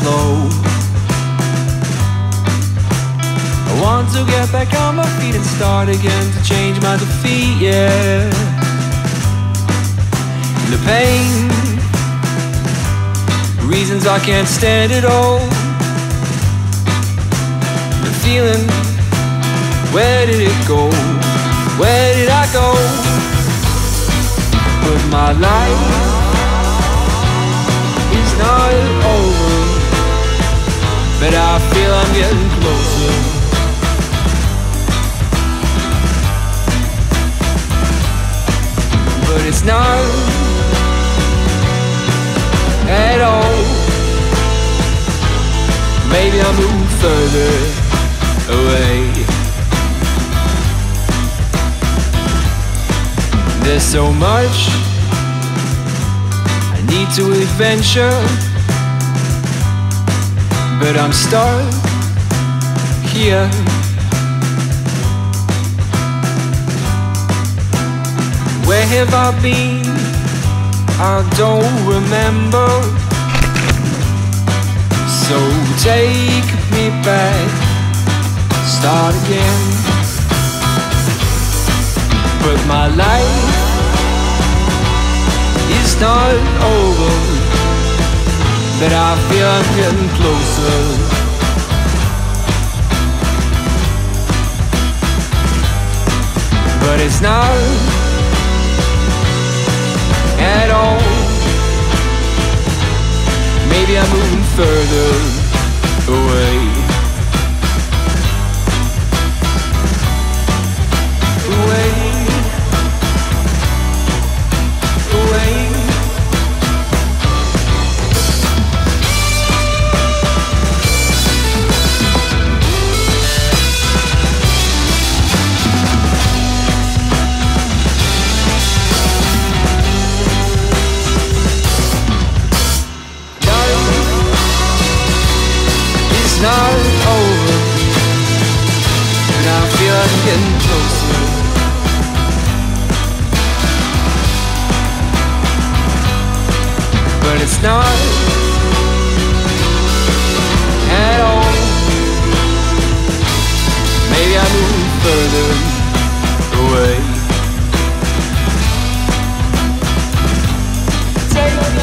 slow. I want to get back on my feet and start again, to change my defeat, yeah. The pain, reasons I can't stand it all. The feeling, where did it go? Where did I go? But my life is not over, but I feel I'm getting closer. But it's not at all. Maybe I'll move further away. There's so much I need to adventure, but I'm stuck here. Where have I been? I don't remember. So take me back, start again. But my life is not over, but I feel I'm getting closer. But it's not at all. Maybe I'm moving further away. Away. Not over, and I feel I'm getting closer. But it's not at all. Maybe I move further away. Take me